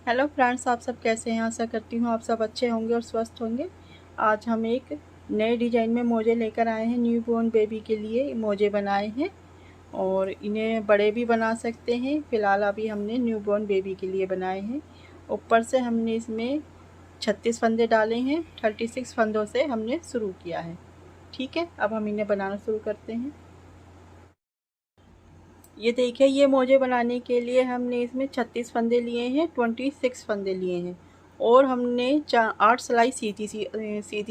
Hello friends, आप सब कैसे हैं। आशा करती हूँ आप सब अच्छे होंगे और स्वस्थ होंगे। आज हम एक नए डिज़ाइन में मोजे लेकर आए हैं। न्यू बॉर्न बेबी के लिए मोजे बनाए हैं और इन्हें बड़े भी बना सकते हैं। फ़िलहाल अभी हमने न्यू बॉर्न बेबी के लिए बनाए हैं। ऊपर से हमने इसमें 36 फंदे डाले हैं। 36 फंदों से हमने शुरू किया है। ठीक है, अब हम इन्हें बनाना शुरू करते हैं। ये देखिए, ये मोजे बनाने के लिए हमने इसमें 36 फंदे लिए हैं, 26 फंदे लिए हैं और हमने 8 सिलाई सीधी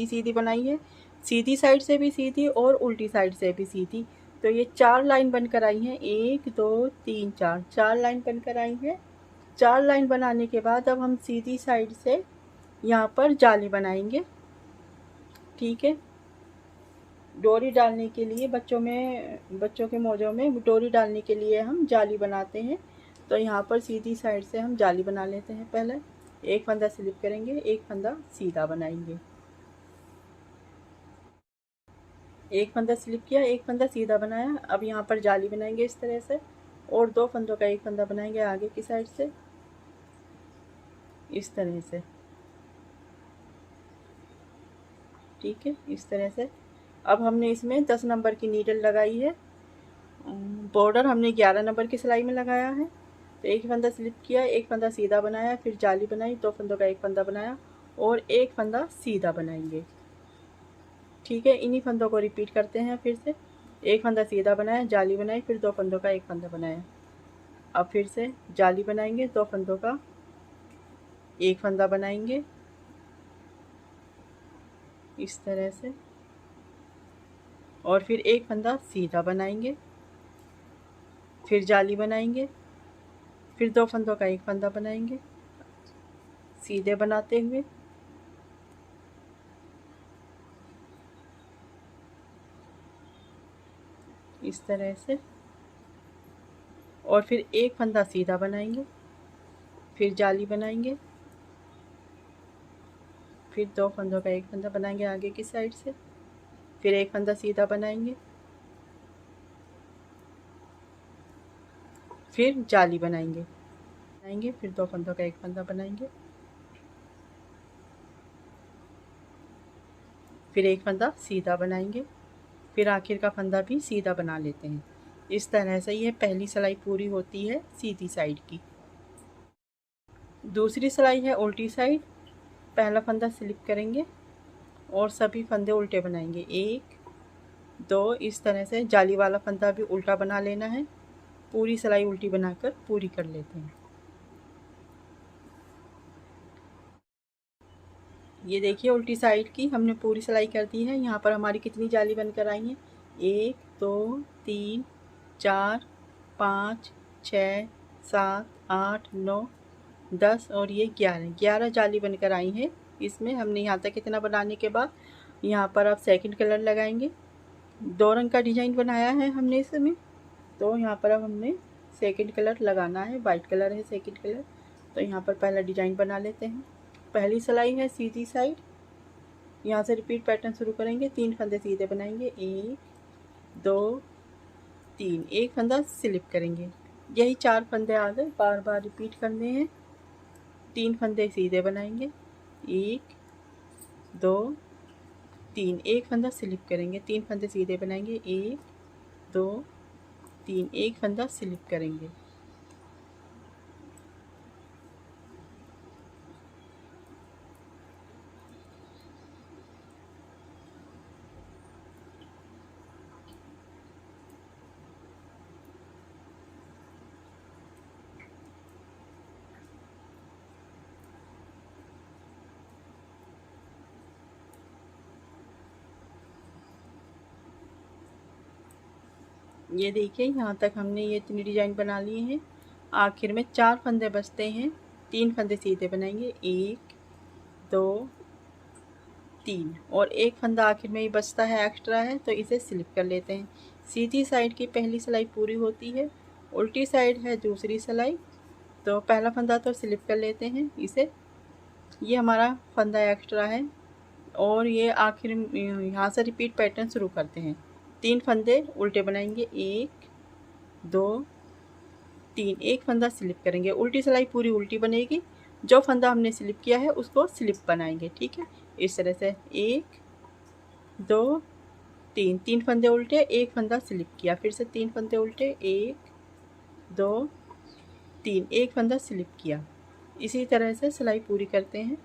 सीधी बनाई है। सीधी साइड से भी सीधी और उल्टी साइड से भी सीधी। तो ये 4 लाइन बनकर आई हैं। 1 2 3 4, 4 लाइन बनकर आई हैं। 4 लाइन बनाने के बाद अब हम सीधी साइड से यहाँ पर जाली बनाएंगे। ठीक है, डोरी डालने के लिए बच्चों के मोजों में डोरी डालने के लिए हम जाली बनाते हैं। तो यहाँ पर सीधी साइड से हम जाली बना लेते हैं। पहले एक फंदा स्लिप करेंगे, एक फंदा सीधा बनाएंगे। एक फंदा स्लिप किया, एक फंदा सीधा बनाया। अब यहाँ पर जाली बनाएंगे इस तरह से और 2 फंदों का एक फंदा बनाएंगे आगे की साइड से इस तरह से। ठीक है, इस तरह से। अब हमने इसमें 10 नंबर की नीडल लगाई है। बॉर्डर हमने 11 नंबर की सिलाई में लगाया है। तो एक फंदा स्लिप किया, एक फंदा सीधा बनाया, फिर जाली बनाई, 2 फंदों का एक फंदा बनाया और एक फंदा सीधा बनाएंगे। ठीक है, इन्हीं फंदों को रिपीट करते हैं फिर से। एक फंदा सीधा बनाया, जाली बनाई, फिर 2 फंदों का एक फंदा बनाया। अब फिर से जाली बनाएंगे, 2 फंदों का एक फंदा बनाएंगे इस तरह से और फिर एक फंदा सीधा बनाएंगे, फिर जाली बनाएंगे, फिर 2 फंदों का एक फंदा बनाएंगे सीधे बनाते हुए। इस तरह से और फिर एक फंदा सीधा बनाएंगे, फिर जाली बनाएंगे, फिर 2 फंदों का एक फंदा बनाएंगे आगे की साइड से, फिर एक फंदा सीधा बनाएंगे, फिर जाली बनाएंगे, फिर 2 फंदों का एक फंदा बनाएंगे, फिर एक फंदा सीधा बनाएंगे, फिर आखिर का फंदा भी सीधा बना लेते हैं। इस तरह से यह पहली सिलाई पूरी होती है सीधी साइड की। दूसरी सिलाई है उल्टी साइड। पहला फंदा स्लिप करेंगे और सभी फंदे उल्टे बनाएंगे। 1 2 इस तरह से जाली वाला फंदा भी उल्टा बना लेना है। पूरी सिलाई उल्टी बनाकर पूरी कर लेते हैं। ये देखिए, उल्टी साइड की हमने पूरी सिलाई कर दी है। यहाँ पर हमारी कितनी जाली बनकर आई हैं? 1 2 3 4 5 6 7 8 9 10 और ये 11 जाली बनकर आई हैं। इसमें हमने यहाँ तक इतना बनाने के बाद यहाँ पर अब सेकंड कलर लगाएंगे। 2 रंग का डिजाइन बनाया है हमने इसमें। तो यहाँ पर अब हमने सेकंड कलर लगाना है। वाइट कलर है सेकंड कलर। तो यहाँ पर पहला डिजाइन बना लेते हैं। पहली सिलाई है सीधी साइड। यहाँ से रिपीट पैटर्न शुरू करेंगे। 3 फंदे सीधे बनाएंगे, 1 2 3, एक फंदा स्लिप करेंगे। यही 4 फंदे आ गए, बार बार रिपीट करने हैं। 3 फंदे सीधे बनाएंगे, 1 2 3, एक फंदा स्लिप करेंगे, 3 फंदे सीधे बनाएंगे, 1 2 3, एक फंदा स्लिप करेंगे। ये देखिए, यहाँ तक हमने ये इतनी डिजाइन बना लिए हैं। आखिर में 4 फंदे बचते हैं। 3 फंदे सीधे बनाएंगे, 1 2 3 और एक फंदा आखिर में ही बचता है, एक्स्ट्रा है, तो इसे स्लिप कर लेते हैं। सीधी साइड की पहली सिलाई पूरी होती है, उल्टी साइड है दूसरी सिलाई। तो पहला फंदा तो स्लिप कर लेते हैं इसे। ये हमारा फंदा एक्स्ट्रा है और ये आखिर यहाँ से रिपीट पैटर्न शुरू करते हैं। 3 फंदे उल्टे बनाएंगे, 1 2 3, एक फंदा स्लिप करेंगे। उल्टी सिलाई पूरी उल्टी बनेगी जो फंदा हमने स्लिप किया है उसको स्लिप बनाएंगे। ठीक है, इस तरह से 1 2 3, 3 फंदे उल्टे, एक फंदा स्लिप किया, फिर से 3 फंदे उल्टे, 1 2 3, एक फंदा स्लिप किया। इसी तरह से सिलाई पूरी करते हैं।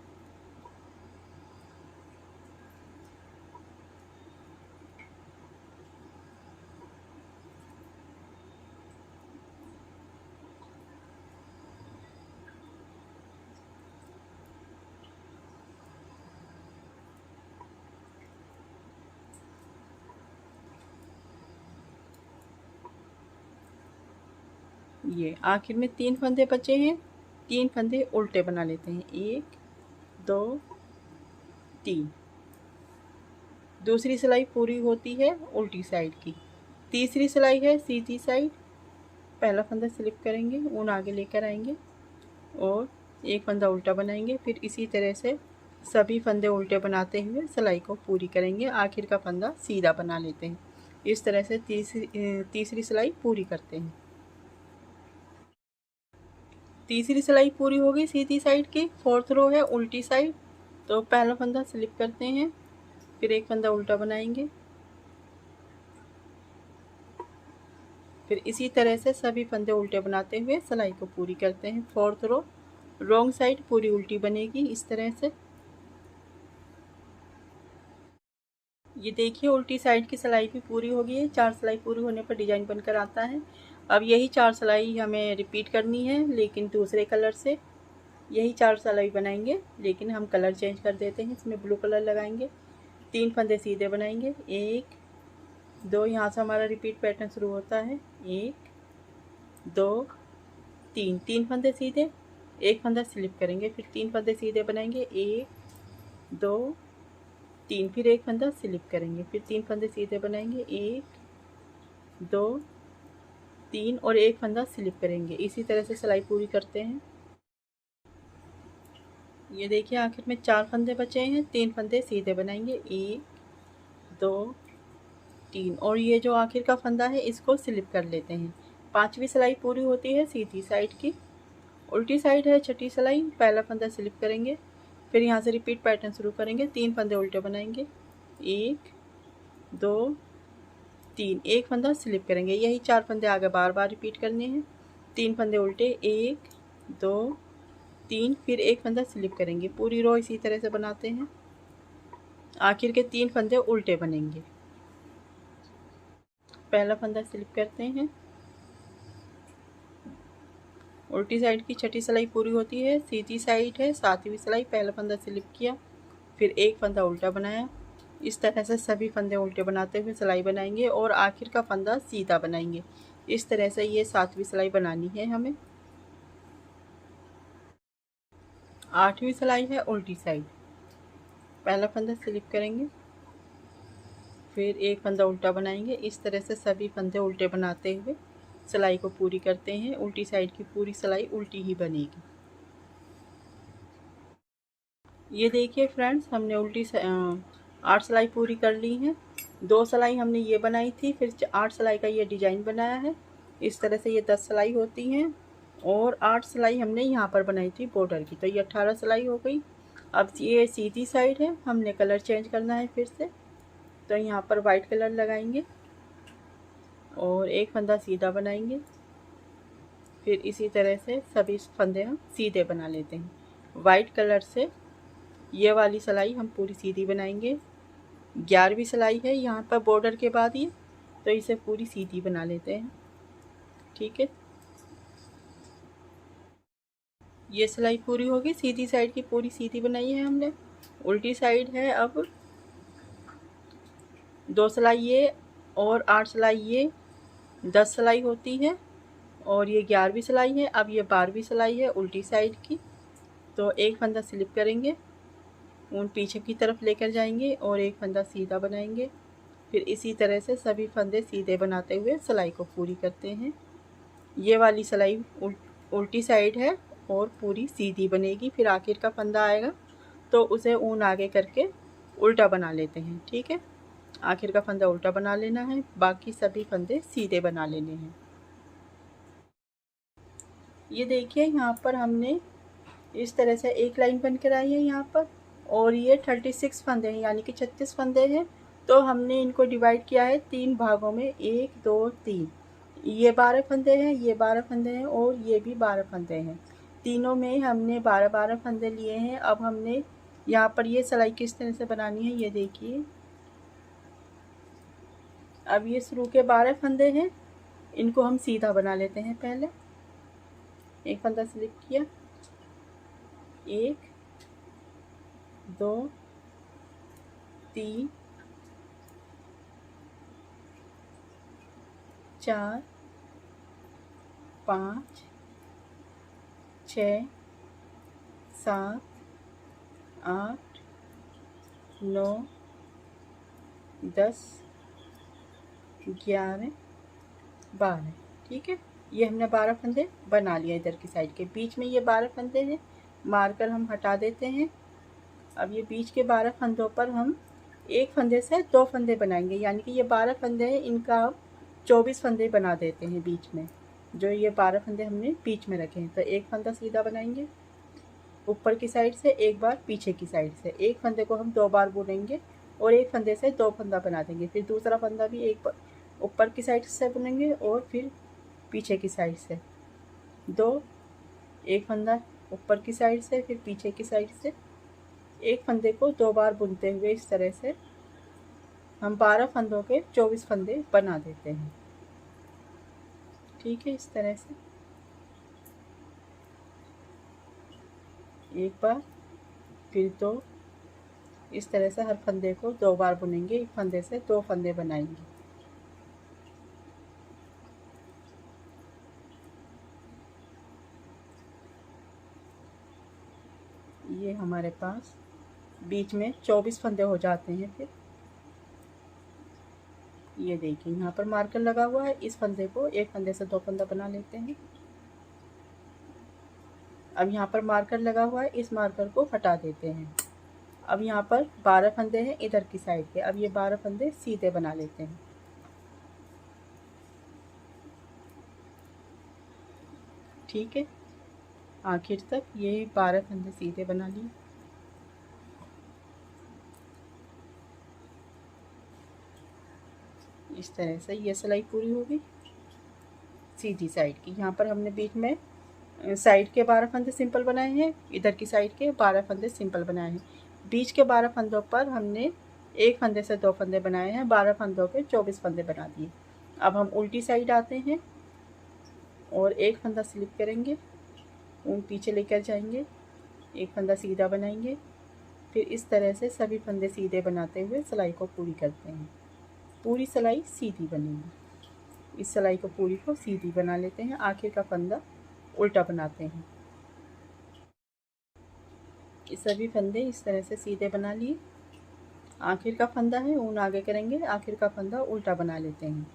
ये आखिर में 3 फंदे बचे हैं, 3 फंदे उल्टे बना लेते हैं, 1 2 3। दूसरी सिलाई पूरी होती है उल्टी साइड की। तीसरी सिलाई है सीधी साइड। पहला फंदा स्लिप करेंगे, ऊन आगे लेकर आएंगे और एक फंदा उल्टा बनाएंगे। फिर इसी तरह से सभी फंदे उल्टे बनाते हुए सिलाई को पूरी करेंगे। आखिर का फंदा सीधा बना लेते हैं। इस तरह से तीसरी सिलाई पूरी करते हैं। तीसरी सिलाई पूरी हो गई सीधी साइड की। फोर्थ रो है उल्टी साइड, तो पहला फंदा स्लिप करते हैं, फिर एक फंदा उल्टा बनाएंगे। फिर इसी तरह से सभी फंदे उल्टे बनाते हुए सिलाई को पूरी करते हैं। फोर्थ रो रॉन्ग साइड पूरी उल्टी बनेगी इस तरह से। ये देखिए उल्टी साइड की सिलाई भी पूरी हो गई है। 4 सिलाई पूरी होने पर डिजाइन बनकर आता है। अब यही 4 सिलाई हमें रिपीट करनी है, लेकिन दूसरे कलर से। यही 4 सिलाई बनाएंगे, लेकिन हम कलर चेंज कर देते हैं। इसमें ब्लू कलर लगाएंगे। 3 फंदे सीधे बनाएंगे, 1 2, यहाँ से हमारा रिपीट पैटर्न शुरू होता है। 1 2 3, 3 फंदे सीधे, एक फंदा स्लिप करेंगे, फिर 3 फंदे सीधे बनाएंगे, 1 2 3, फिर एक फंदा स्लिप करेंगे, फिर 3 फंदे सीधे बनाएंगे, 1 2 3 और एक फंदा स्लिप करेंगे। इसी तरह से सिलाई पूरी करते हैं। ये देखिए आखिर में 4 फंदे बचे हैं, 3 फंदे सीधे बनाएंगे, 1 2 3 और ये जो आखिर का फंदा है इसको स्लिप कर लेते हैं। 5वीं सिलाई पूरी होती है सीधी साइड की। उल्टी साइड है छठी सिलाई। पहला फंदा स्लिप करेंगे, फिर यहाँ से रिपीट पैटर्न शुरू करेंगे। 3 फंदे उल्टे बनाएंगे, 1 2 3, एक फंदा स्लिप करेंगे। यही 4 फंदे आगे बार बार रिपीट करने हैं। 3 फंदे उल्टे, 1 2 3, फिर एक फंदा स्लिप करेंगे। पूरी रो इसी तरह से बनाते हैं। आखिर के 3 फंदे उल्टे बनेंगे। पहला फंदा स्लिप करते हैं। उल्टी साइड की छठी सिलाई पूरी होती है। सीधी साइड है 7वीं सिलाई। पहला फंदा स्लिप किया, फिर एक फंदा उल्टा बनाया। इस तरह से सभी फंदे उल्टे बनाते हुए सिलाई बनाएंगे और आखिर का फंदा सीधा बनाएंगे। इस तरह से ये 7वीं सिलाई बनानी है हमें। 8वीं सिलाई है उल्टी साइड। पहला फंदा स्लिप करेंगे, फिर एक फंदा उल्टा बनाएंगे। इस तरह से सभी फंदे उल्टे बनाते हुए सिलाई को पूरी करते हैं। उल्टी साइड की पूरी सिलाई उल्टी ही बनेगी। ये देखिए फ्रेंड्स, हमने 8 सिलाई पूरी कर ली है। 2 सिलाई हमने ये बनाई थी, फिर 8 सिलाई का ये डिजाइन बनाया है। इस तरह से ये 10 सिलाई होती हैं और 8 सिलाई हमने यहाँ पर बनाई थी बॉर्डर की, तो ये 18 सिलाई हो गई। अब ये सीधी साइड है, हमने कलर चेंज करना है फिर से, तो यहाँ पर वाइट कलर लगाएंगे और एक फंदा सीधा बनाएंगे। फिर इसी तरह से सभी फंदे हम सीधे बना लेते हैं। वाइट कलर से ये वाली सिलाई हम पूरी सीधी बनाएंगे। 11वीं सिलाई है यहाँ पर बॉर्डर के बाद ये, तो इसे पूरी सीधी बना लेते हैं। ठीक है, ये सिलाई पूरी होगी। सीधी साइड की पूरी सीधी बनाई है हमने। उल्टी साइड है अब 2 सिलाई ये और 8 सिलाई ये, 10 सिलाई होती है और ये 11वीं सिलाई है। अब ये 12वीं सिलाई है उल्टी साइड की, तो एक फंदा स्लिप करेंगे, ऊन पीछे की तरफ लेकर जाएंगे और एक फंदा सीधा बनाएंगे। फिर इसी तरह से सभी फंदे सीधे बनाते हुए सिलाई को पूरी करते हैं। ये वाली सिलाई उल्टी साइड है और पूरी सीधी बनेगी। फिर आखिर का फंदा आएगा तो उसे ऊन आगे करके उल्टा बना लेते हैं। ठीक है, आखिर का फंदा उल्टा बना लेना है, बाकी सभी फंदे सीधे बना लेने हैं। ये देखिए यहाँ पर हमने इस तरह से एक लाइन बनकर आई है यहाँ पर। और ये 36 फंदे हैं, यानी कि 36 फंदे हैं। तो हमने इनको डिवाइड किया है 3 भागों में, 1 2 3। ये 12 फंदे हैं, ये 12 फंदे हैं और ये भी 12 फंदे हैं। तीनों में हमने 12-12 फंदे लिए हैं। अब हमने यहाँ पर ये सिलाई किस तरह से बनानी है ये देखिए। अब ये शुरू के 12 फंदे हैं, इनको हम सीधा बना लेते हैं। पहले एक फंदा सिलेक्ट किया, 1 2 3 4 5 6 7 8 9 10 11 12। ठीक है, ये हमने 12 फंदे बना लिया। इधर की साइड के बीच में ये 12 फंदे हैं, मार्कर हम हटा देते हैं। अब ये बीच के 12 फंदों पर हम एक फंदे से 2 फंदे बनाएंगे, यानी कि ये 12 फंदे हैं, इनका हम 24 फंदे बना देते हैं बीच में। जो ये 12 फंदे हमने बीच में रखे हैं, तो एक फंदा सीधा बनाएंगे ऊपर की साइड से, एक बार पीछे की साइड से। एक फंदे को हम 2 बार बुनेंगे और एक फंदे से 2 फंदा बना देंगे। फिर दूसरा फंदा भी एक ऊपर की साइड से बुनेंगे और फिर पीछे की साइड से 2, एक फंदा ऊपर की साइड से, फिर पीछे की साइड से। एक फंदे को 2 बार बुनते हुए इस तरह से हम 12 फंदों के 24 फंदे बना देते हैं। ठीक है, इस तरह से एक बार फिर 2, इस तरह से हर फंदे को 2 बार बुनेंगे। एक फंदे से 2 फंदे बनाएंगे। ये हमारे पास बीच में 24 फंदे हो जाते हैं। फिर ये देखिए यहाँ पर मार्कर लगा हुआ है, इस फंदे को एक फंदे से 2 फंदा बना लेते हैं। अब यहाँ पर मार्कर लगा हुआ है, इस मार्कर को हटा देते हैं। अब यहाँ पर 12 फंदे हैं इधर की साइड के। अब ये 12 फंदे सीधे बना लेते हैं। ठीक है, आखिर तक ये 12 फंदे सीधे बना लिए। इस तरह से ये सिलाई पूरी होगी सीधी साइड की। यहाँ पर हमने बीच में साइड के 12 फंदे सिंपल बनाए हैं, इधर की साइड के 12 फंदे सिंपल बनाए हैं। बीच के 12 फंदों पर हमने एक फंदे से 2 फंदे बनाए हैं, 12 फंदों के 24 फंदे बना दिए। अब हम उल्टी साइड आते हैं और एक फंदा स्लिप करेंगे, ऊन पीछे लेकर जाएंगे, एक फंदा सीधा बनाएंगे। फिर इस तरह से सभी फंदे सीधे बनाते हुए सिलाई को पूरी करते हैं। पूरी सिलाई सीधी बनेगी। इस सिलाई को पूरी को सीधी बना लेते हैं। आखिर का फंदा उल्टा बनाते हैं। ये सभी फंदे इस तरह से सीधे बना लिए। आखिर का फंदा है, ऊन आगे करेंगे, आखिर का फंदा उल्टा बना लेते हैं।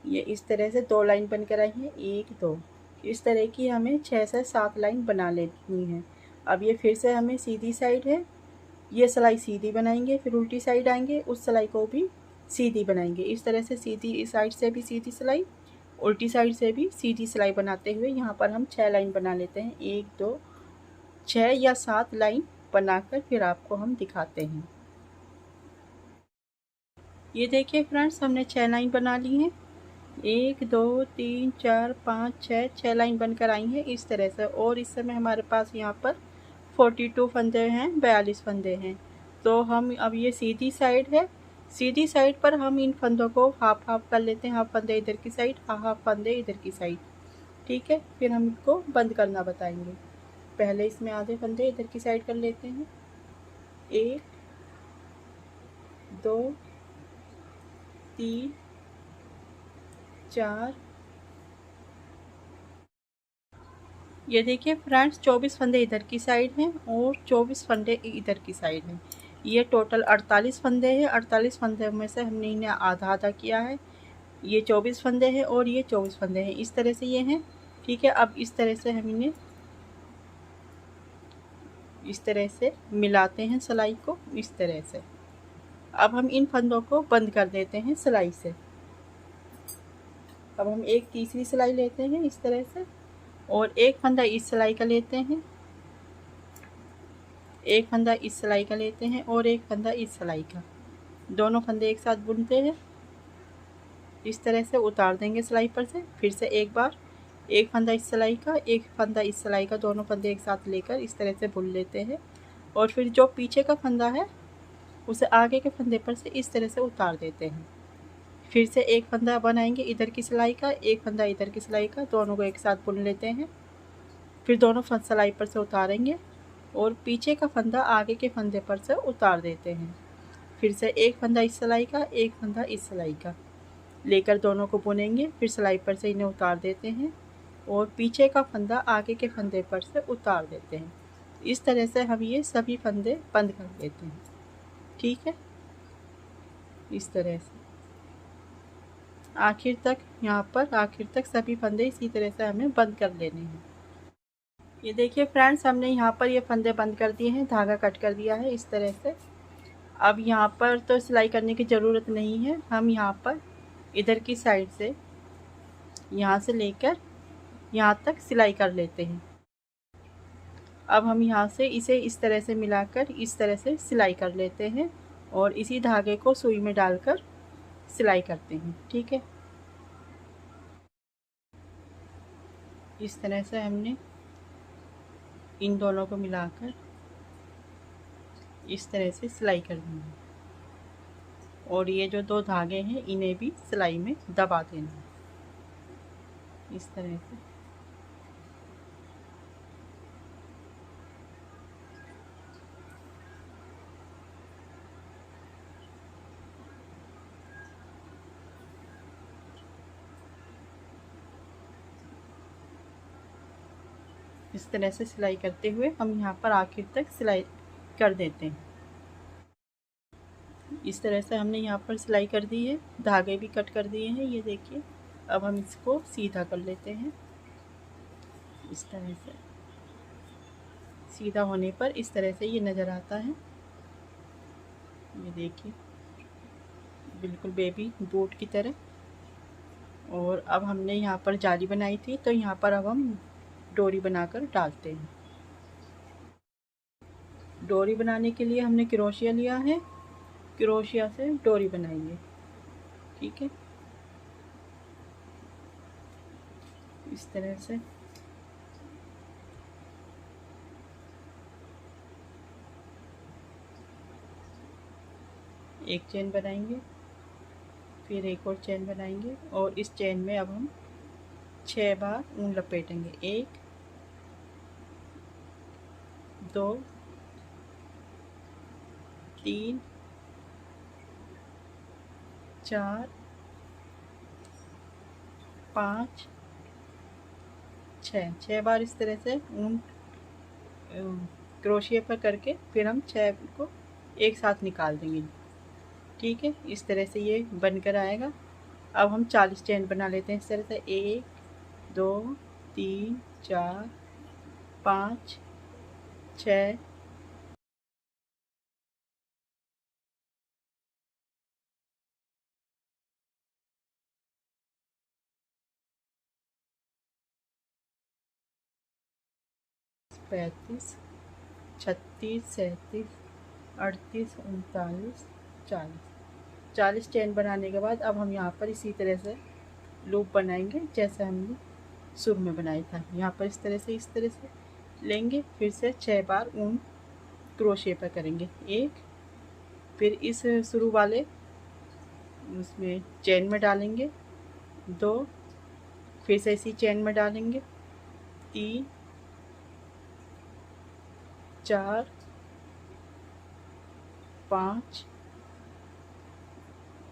ये इस तरह से 2 लाइन बनकर आई है, 1 2। इस तरह की हमें 6 से 7 लाइन बना लेनी है। अब ये फिर से हमें सीधी साइड है, ये सिलाई सीधी बनाएंगे, फिर उल्टी साइड आएंगे, उस सिलाई को भी सीधी बनाएंगे। इस तरह से सीधी इस साइड से भी सीधी सिलाई, उल्टी साइड से भी सीधी सिलाई बनाते हुए यहाँ पर हम 6 लाइन बना लेते हैं। 1 2 6 या 7 लाइन बनाकर फिर आपको हम दिखाते हैं। ये देखिए फ्रेंड्स, हमने 6 लाइन बना ली हैं। 1 2 3 4 5 6 लाइन बनकर आई हैं इस तरह से। और इस समय हमारे पास यहाँ पर 42 फंदे हैं, 42 फंदे हैं। तो हम अब ये सीधी साइड है, सीधी साइड पर हम इन फंदों को हाफ हाफ कर लेते हैं। हाफ फंदे इधर की साइड, हाफ फंदे इधर की साइड। ठीक है, फिर हम इनको बंद करना बताएंगे। पहले इसमें आधे फंदे इधर की साइड कर लेते हैं। 1 2 3 4। ये देखिए फ्रेंड्स, 24 फंदे इधर की साइड हैं और 24 फंदे इधर की साइड हैं। ये टोटल 48 फंदे हैं। 48 फंदे में से हमने इन्हें आधा आधा किया है। ये 24 फंदे हैं और ये 24 फंदे हैं, इस तरह से ये हैं। ठीक है, अब इस तरह से हम इन्हें इस तरह से मिलाते हैं सिलाई को, इस तरह से। अब हम इन फंदों को बंद कर देते हैं सिलाई से। अब हम एक तीसरी सिलाई लेते हैं इस तरह से और एक फंदा इस सिलाई का लेते हैं एक फंदा इस सिलाई का लेते हैं और एक फंदा इस सिलाई का, दोनों फंदे एक साथ बुनते हैं। इस तरह से उतार देंगे सिलाई पर से। फिर से एक बार एक फंदा इस सिलाई का, एक फंदा इस सिलाई का, दोनों फंदे एक साथ लेकर इस तरह से बुन लेते हैं। और फिर जो पीछे का फंदा है उसे आगे के फंदे पर से इस तरह से उतार देते हैं। फिर से एक फंदा बनाएंगे इधर की सिलाई का, एक फंदा इधर की सिलाई का, दोनों को एक साथ बुन लेते हैं। फिर दोनों सिलाई पर से उतारेंगे और पीछे का फंदा आगे के फंदे पर से उतार देते हैं। फिर से एक फंदा इस सिलाई का, एक फंदा इस सिलाई का लेकर दोनों को बुनेंगे। फिर सिलाई पर से इन्हें उतार देते हैं और पीछे का फंदा आगे के फंदे पर से उतार देते हैं। इस तरह से हम ये सभी फंदे बंद कर देते हैं। ठीक है, इस तरह से आखिर तक, यहाँ पर आखिर तक सभी फंदे इसी तरह से हमें बंद कर लेने हैं। ये देखिए फ्रेंड्स, हमने यहाँ पर ये फंदे बंद कर दिए हैं, धागा कट कर दिया है इस तरह से। अब यहाँ पर तो सिलाई करने की ज़रूरत नहीं है। हम यहाँ पर इधर की साइड से यहाँ से लेकर यहाँ तक सिलाई कर लेते हैं। अब हम यहाँ से इसे इस तरह से मिलाकर इस तरह से सिलाई कर लेते हैं और इसी धागे को सुई में डालकर सिलाई करते हैं। ठीक है, इस तरह से हमने इन दोनों को मिलाकर इस तरह से सिलाई कर दी है। और ये जो दो धागे हैं इन्हें भी सिलाई में दबा देना है इस तरह से। इस तरह से सिलाई करते हुए हम यहाँ पर आखिर तक सिलाई कर देते हैं। इस तरह से हमने यहाँ पर सिलाई कर दी है, धागे भी कट कर दिए हैं। ये देखिए, अब हम इसको सीधा कर लेते हैं। इस तरह से सीधा होने पर इस तरह से ये नज़र आता है। ये देखिए, बिल्कुल बेबी बूट की तरह। और अब हमने यहाँ पर जाली बनाई थी, तो यहाँ पर अब हम डोरी बनाकर डालते हैं। डोरी बनाने के लिए हमने क्रोशिया लिया है, क्रोशिया से डोरी बनाएंगे। ठीक है, इस तरह से एक चेन बनाएंगे, फिर एक और चेन बनाएंगे और इस चेन में अब हम 6 बार ऊन लपेटेंगे। 1 2 3 4 5 6 बार इस तरह से ऊन क्रोशिया पर करके फिर हम 6 को एक साथ निकाल देंगे। ठीक है, इस तरह से ये बनकर आएगा। अब हम 40 चेन बना लेते हैं इस तरह से। 1 2 3 4 5 6 35 36 37 38 39 40 चेन बनाने के बाद अब हम यहाँ पर इसी तरह से लूप बनाएंगे जैसे हमने शुरू में बनाया था। यहाँ पर इस तरह से लेंगे, फिर से 6 बार ऊन क्रोशे पर करेंगे। 1, फिर इस शुरू वाले उसमें चेन में डालेंगे। 2, फिर से इसी चेन में डालेंगे। 3 4 5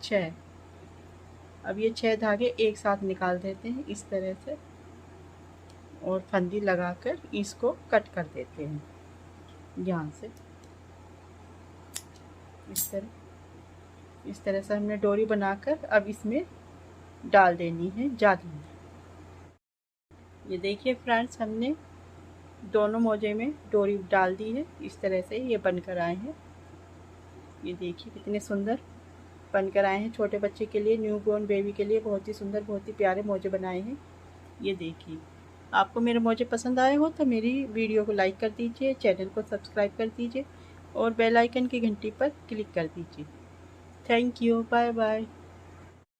6। अब ये 6 धागे एक साथ निकाल देते हैं इस तरह से और फंदी लगाकर इसको कट कर देते हैं यहाँ से। इस तरह से हमने डोरी बनाकर अब इसमें डाल देनी है जाली। ये देखिए फ्रेंड्स, हमने दोनों मोजे में डोरी डाल दी है। इस तरह से ये बनकर आए हैं। ये देखिए कितने सुंदर बनकर आए हैं। छोटे बच्चे के लिए, न्यू बॉर्न बेबी के लिए बहुत ही सुंदर, बहुत ही प्यारे मोजे बनाए हैं। ये देखिए, आपको मेरे मोजे पसंद आए हो तो मेरी वीडियो को लाइक कर दीजिए, चैनल को सब्सक्राइब कर दीजिए और बेल आइकन की घंटी पर क्लिक कर दीजिए। Thank you, bye bye.